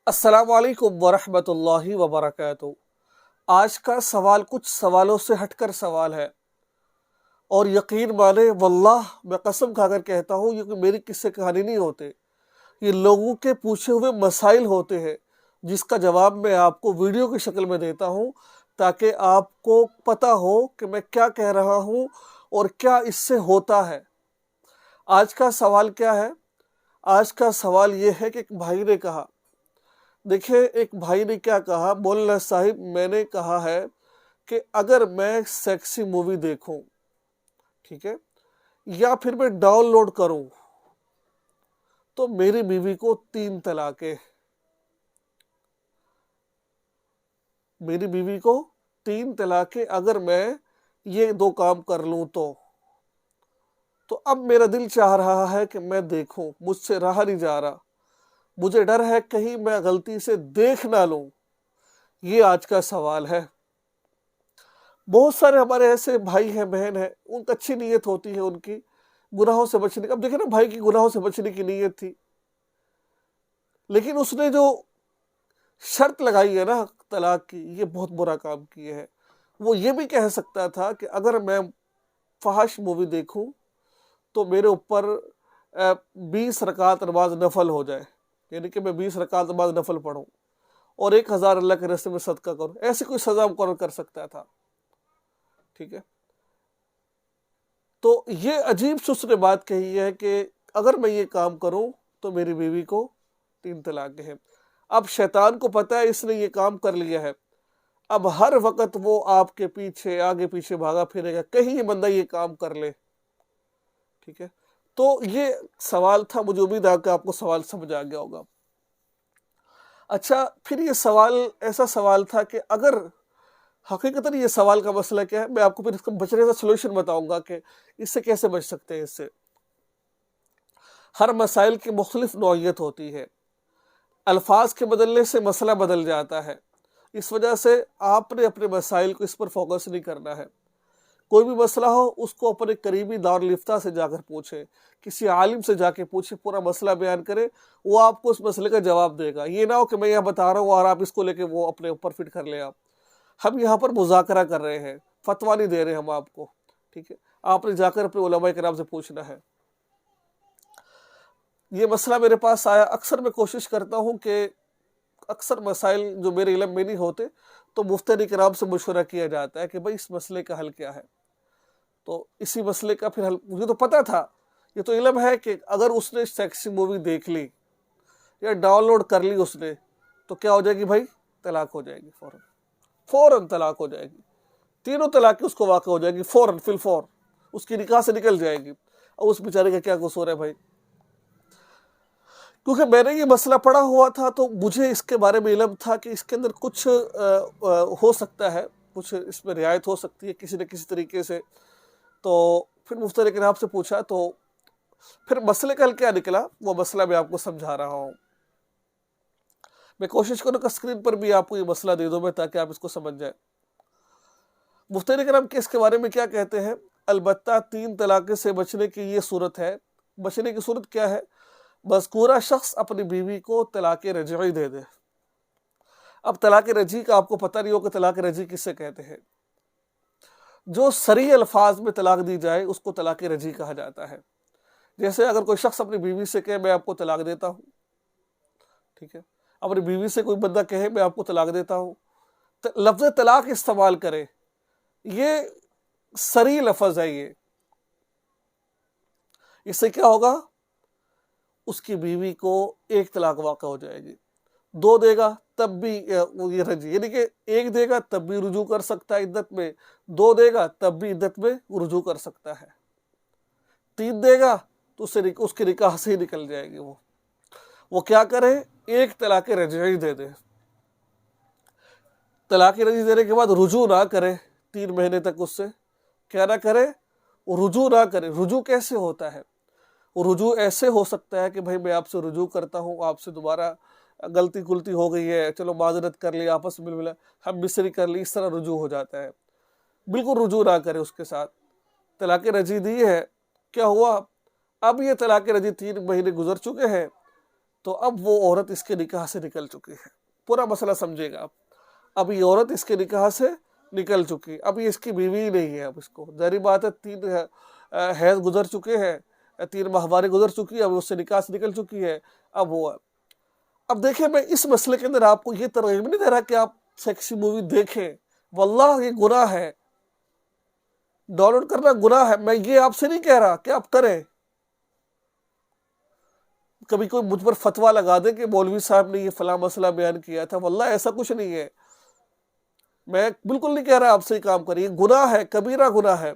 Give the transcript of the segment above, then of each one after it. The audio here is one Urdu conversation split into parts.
السلام علیکم ورحمۃ اللہ وبرکاتہ۔ آج کا سوال کچھ سوالوں سے ہٹ کر سوال ہے، اور یقین مانے واللہ میں قسم کھا کر کہتا ہوں یہ کوئی میری قصے کہانی نہیں ہوتے، یہ لوگوں کے پوچھے ہوئے مسائل ہوتے ہیں جس کا جواب میں آپ کو ویڈیو کی شکل میں دیتا ہوں تاکہ آپ کو پتہ ہو کہ میں کیا کہہ رہا ہوں اور کیا اس سے ہوتا ہے۔ آج کا سوال کیا ہے؟ آج کا سوال یہ ہے کہ ایک بھائی نے کہا، دیکھیں ایک بھائی نے کیا کہا، مولانا صاحب میں نے کہا ہے کہ اگر میں سیکسی مووی دیکھوں، ٹھیک ہے، یا پھر میں ڈاؤن لوڈ کروں تو میری بیوی کو 3 طلاقیں، میری بیوی کو 3 طلاقیں اگر میں یہ 2 کام کر لوں تو اب میرا دل چاہ رہا ہے کہ میں دیکھوں، مجھ سے رہا نہیں جا رہا، مجھے ڈر ہے کہیں میں غلطی سے دیکھ نہ لوں۔ یہ آج کا سوال ہے۔ بہت سارے ہمارے ایسے بھائی ہیں، بہن ہیں، ان کی اچھی نیت ہوتی ہے، ان کی گناہوں سے بچنے کی۔ اب دیکھیں نا، بھائی کی گناہوں سے بچنے کی نیت تھی، لیکن اس نے جو شرط لگائی ہے نا طلاق کی، یہ بہت برا کام کیا ہے۔ وہ یہ بھی کہہ سکتا تھا کہ اگر میں فحش مووی دیکھوں تو میرے اوپر 20 رکعت نماز نفل ہو جائے، یعنی کہ میں 20 رکعت نماز نفل پڑھوں اور 1000 اللہ کے راستے میں صدقہ کروں، ایسی کوئی سزا مقرر کر سکتا تھا، ٹھیک ہے۔ تو یہ عجیب سے اس نے بات کہی ہے کہ اگر میں یہ کام کروں تو میری بیوی کو 3 طلاقیں ہیں۔ اب شیطان کو پتہ ہے اس نے یہ کام کر لیا ہے، اب ہر وقت وہ آپ کے پیچھے آگے پیچھے بھاگا پھرے گا، کہیں یہ بندہ یہ کام کر لے، ٹھیک ہے۔ تو یہ سوال تھا، مجھے امید ہے کہ آپ کو سوال سمجھ آ گیا ہوگا۔ اچھا، پھر یہ سوال ایسا سوال تھا کہ اگر حقیقتاً یہ سوال کا مسئلہ کیا ہے، میں آپ کو پھر اس کا بچنے کا سلوشن بتاؤں گا کہ اس سے کیسے بچ سکتے ہیں۔ اس سے ہر مسائل کی مختلف نوعیت ہوتی ہے، الفاظ کے بدلنے سے مسئلہ بدل جاتا ہے، اس وجہ سے آپ نے اپنے مسائل کو اس پر فوکس نہیں کرنا ہے۔ کوئی بھی مسئلہ ہو اس کو اپنے قریبی دارالفتہ سے جا کر پوچھیں، کسی عالم سے جا کے پوچھیں، پورا مسئلہ بیان کرے، وہ آپ کو اس مسئلے کا جواب دے گا۔ یہ نہ ہو کہ میں یہاں بتا رہا ہوں اور آپ اس کو لے کے وہ اپنے اوپر فٹ کر لیں۔ ہم یہاں پر مذاکرہ کر رہے ہیں، فتویٰ نہیں دے رہے ہم آپ کو، ٹھیک ہے۔ آپ نے جا کر اپنے علماء کرام سے پوچھنا ہے۔ یہ مسئلہ میرے پاس آیا، اکثر میں کوشش کرتا ہوں کہ اکثر مسائل جو میرے علم میں نہیں ہوتے تو مفتیان کرام سے مشورہ کیا جاتا ہے کہ بھائی اس مسئلے کا حل کیا ہے۔ تو اسی مسئلے کا پھر حل مجھے تو پتہ تھا، یہ تو علم ہے کہ اگر اس نے سیکسی مووی دیکھ لی یا ڈاؤن لوڈ کر لی اس نے تو کیا ہو جائے گی بھائی؟ طلاق ہو جائے گی، فوراً طلاق ہو جائے گی، 3 طلاقیں اس کو واقع ہو جائے گی فوراً، فی الفور اس کی نکاح سے نکل جائے گی۔ اور اس بیچارے کا کیا قصور ہے بھائی؟ کیونکہ میں نے یہ مسئلہ پڑھا ہوا تھا تو مجھے اس کے بارے میں علم تھا کہ اس کے اندر کچھ ہو سکتا ہے، کچھ اس میں رعایت ہو سکتی ہے کسی نہ کسی طریقے سے۔ تو پھر مفتیان کرام سے پوچھا تو پھر مسئلے کا حل کیا نکلا، وہ مسئلہ میں آپ کو سمجھا رہا ہوں۔ میں کوشش کروں کہ اسکرین پر بھی آپ کو یہ مسئلہ دے دوں میں تاکہ آپ اس کو سمجھ جائیں۔ مفتیان کرام اس کے بارے میں کیا کہتے ہیں؟ البتہ 3 طلاقیں سے بچنے کی یہ صورت ہے، بچنے کی صورت کیا ہے؟ مذکورہ شخص اپنی بیوی کو طلاق رجعی دے دے۔ اب طلاق رجعی کا آپ کو پتہ نہیں ہو کہ طلاق رجعی کسے کہتے ہیں۔ جو صریح الفاظ میں طلاق دی جائے اس کو طلاق رجعی کہا جاتا ہے۔ جیسے اگر کوئی شخص اپنی بیوی سے کہے میں آپ کو طلاق دیتا ہوں، ٹھیک ہے، اپنی بیوی سے کوئی بندہ کہے میں آپ کو طلاق دیتا ہوں، لفظ طلاق استعمال کرے، یہ صریح لفظ ہے۔ یہ اس سے کیا ہوگا؟ اس کی بیوی کو 1 طلاق واقع ہو جائے گی، 2 دے گا تب بھی یہ رجعی، یعنی کہ 1 دے گا تب بھی رجوع کر سکتا ہے عدت میں، 2 دے گا تب بھی عدت میں رجوع کر سکتا ہے، 3 دے گا تو اس کے نکاح سے ہی نکل جائے گی۔ وہ کیا کرے؟ 1 طلاق رجعی دے دے، طلاق رجعی دینے کے بعد رجوع نہ کرے 3 مہینے تک، اس سے کیا نہ کرے؟ رجوع نہ کرے۔ رجوع کیسے ہوتا ہے؟ رجوع ایسے ہو سکتا ہے کہ بھائی میں آپ سے رجوع کرتا ہوں، آپ سے دوبارہ غلطی ہو گئی ہے، چلو معذرت کر لی، آپس میں ملا، ہم مصری کر لی، اس طرح رجوع ہو جاتا ہے۔ بالکل رجوع نہ کرے اس کے ساتھ۔ طلاق رجعی دی ہے، کیا ہوا؟ اب یہ طلاق رجعی 3 مہینے گزر چکے ہیں تو اب وہ عورت اس کے نکاح سے نکل چکی ہے. پورا مسئلہ سمجھے گا آپ. اب یہ عورت اس کے نکاح سے نکل چکی، اب یہ اس کی بیوی ہی نہیں ہے. اب اس کو ظاہری بات ہے 3 حیض گزر چکے ہیں، 3 ماہواری گزر چکی ہے، اب اس سے نکاح سے نکل چکی ہے. اب وہ اب دیکھیں، میں اس مسئلے کے اندر آپ کو یہ ترغیب نہیں دے رہا کہ آپ سیکسی مووی دیکھیں، واللہ یہ گناہ ہے، ڈاؤن لوڈ کرنا گناہ ہے. میں یہ آپ سے نہیں کہہ رہا کہ آپ کریں. کبھی کوئی مجھ پر فتویٰ لگا دے کہ مولوی صاحب نے یہ فلاں مسئلہ بیان کیا تھا، واللہ ایسا کچھ نہیں ہے. میں بالکل نہیں کہہ رہا آپ سے یہ کام کریے، گناہ ہے، کبیرہ گناہ ہے.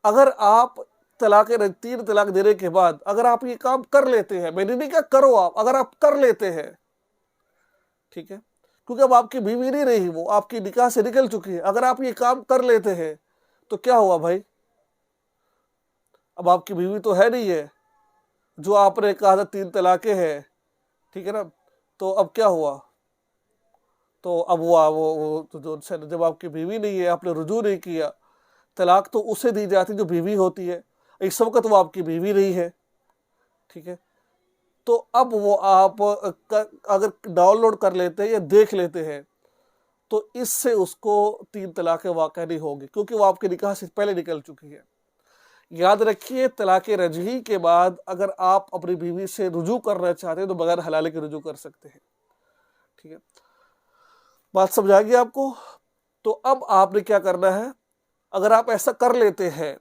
اگر آپ 3 طلاق دینے کے بعد اگر آپ یہ کام کر لیتے ہیں، میں نے نہیں کہا کرو آپ، اگر آپ کر لیتے ہیں، ٹھیک ہے، کیونکہ اب آپ کی بیوی نہیں رہی، وہ آپ کی نکاح سے نکل چکی ہے. اگر آپ یہ کام کر لیتے ہیں تو کیا ہوا بھائی؟ اب آپ کی بیوی تو ہے نہیں ہے، جو آپ نے کہا تھا 3 طلاقیں ہیں، ٹھیک ہے نا. تو اب کیا ہوا؟ تو اب جب آپ کی بیوی نہیں ہے، آپ نے رجوع نہیں کیا، طلاق تو اسے دی جاتی جو بیوی ہوتی ہے. اس وقت وہ آپ کی بیوی نہیں ہے، ٹھیک ہے. تو اب وہ آپ اگر ڈاؤن لوڈ کر لیتے ہیں یا دیکھ لیتے ہیں تو اس سے اس کو 3 طلاقیں واقع نہیں ہوگی، کیونکہ وہ آپ کے نکاح سے پہلے نکل چکی ہے. یاد رکھیے، طلاق رجعی کے بعد اگر آپ اپنی بیوی سے رجوع کرنا چاہتے ہیں تو بغیر حلالے کے رجوع کر سکتے ہیں، ٹھیک ہے. بات سمجھا گئی آپ کو؟ تو اب آپ نے کیا کرنا ہے، اگر آپ ایسا کر لیتے ہیں،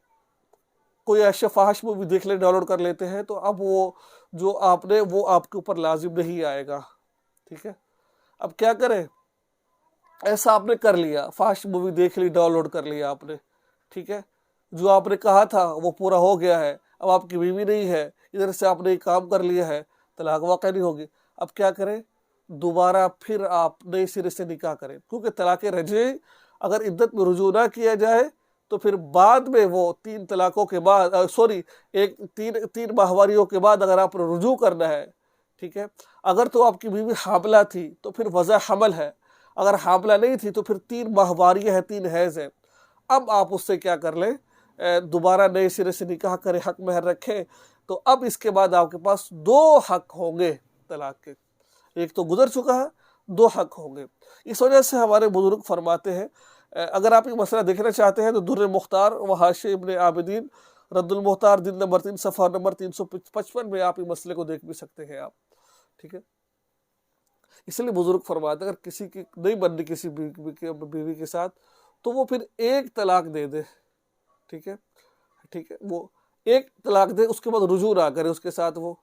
کوئی ایسے فحش مووی دیکھ لے، ڈاؤن لوڈ کر لیتے ہیں، تو اب وہ جو آپ نے وہ آپ کے اوپر لازم نہیں آئے گا، ٹھیک ہے. اب کیا کریں؟ ایسا آپ نے کر لیا، فحش مووی دیکھ لی، ڈاؤن لوڈ کر لیا آپ نے، ٹھیک ہے. جو آپ نے کہا تھا وہ پورا ہو گیا ہے، اب آپ کی بیوی نہیں ہے، ادھر سے آپ نے ایک کام کر لیا ہے، طلاق واقع نہیں ہوگی. اب کیا کریں؟ دوبارہ پھر آپ نئے سرے سے نکاح کریں، کیونکہ طلاق رجعی اگر عدت میں رجوع نہ کیا جائے تو پھر بعد میں وہ 3 طلاقوں کے بعد تین ماہواریوں کے بعد اگر آپ نے رجوع کرنا ہے، ٹھیک ہے. اگر تو آپ کی بیوی حاملہ تھی تو پھر وضع حمل ہے، اگر حاملہ نہیں تھی تو پھر 3 ماہواریاں ہیں، 3 حیض ہیں. اب آپ اس سے کیا کر لیں، دوبارہ نئے سرے سے نکاح کریں، حق مہر رکھیں. تو اب اس کے بعد آپ کے پاس 2 حق ہوں گے طلاق کے، ایک تو گزر چکا ہے، 2 حق ہوں گے. اس وجہ سے ہمارے بزرگ فرماتے ہیں، اگر آپ یہ مسئلہ دیکھنا چاہتے ہیں تو در مختار و حاشیہ ابن عابدین رد المختار جلد نمبر 3 صفحہ نمبر 355 میں آپ یہ مسئلے کو دیکھ بھی سکتے ہیں آپ، ٹھیک ہے. اس لیے بزرگ فرماتے ہیں اگر کسی کی نہیں بننی کسی بیوی کے ساتھ تو وہ پھر 1 طلاق دے دے، ٹھیک ہے، ٹھیک ہے. وہ 1 طلاق دے، اس کے بعد رجوع نہ کرے اس کے ساتھ. وہ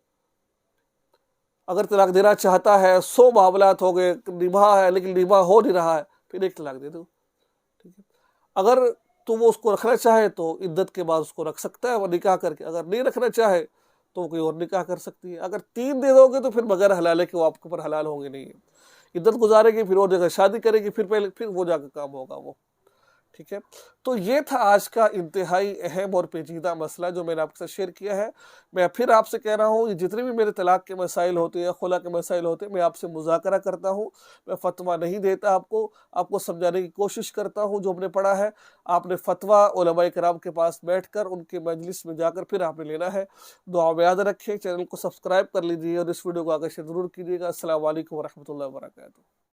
اگر طلاق دینا چاہتا ہے، 100 معاملات ہو گئے، نباہ ہے لیکن نباہ ہو نہیں رہا ہے، پھر 1 طلاق دے دو، ٹھیک ہے. اگر تو وہ اس کو رکھنا چاہے تو عدت کے بعد اس کو رکھ سکتا ہے وہ نکاح کر کے، اگر نہیں رکھنا چاہے تو وہ کوئی اور نکاح کر سکتی ہے. اگر 3 دے دو گے تو پھر بغیر حلالے کے وہ آپ کے اوپر حلال ہوں گے نہیں، عدت گزارے گی، پھر اور جگہ شادی کرے گی، پھر وہ جا کے کام ہوگا وہ، ٹھیک ہے. تو یہ تھا آج کا انتہائی اہم اور پیچیدہ مسئلہ جو میں نے آپ کے ساتھ شیئر کیا ہے. میں پھر آپ سے کہہ رہا ہوں، یہ جتنے بھی میرے طلاق کے مسائل ہوتے ہیں، خلا کے مسائل ہوتے ہیں، میں آپ سے مذاکرہ کرتا ہوں، میں فتویٰ نہیں دیتا. آپ کو سمجھانے کی کوشش کرتا ہوں جو ہم نے پڑھا ہے. آپ نے فتویٰ علماء کرام کے پاس بیٹھ کر ان کے مجلس میں جا کر پھر آپ نے لینا ہے. دعا میں یاد رکھیں، چینل کو سبسکرائب کر لیجیے اور اس ویڈیو کو آگے شیئر ضرور کیجیے گا. السلام علیکم ورحمۃ اللہ وبرکاتہ.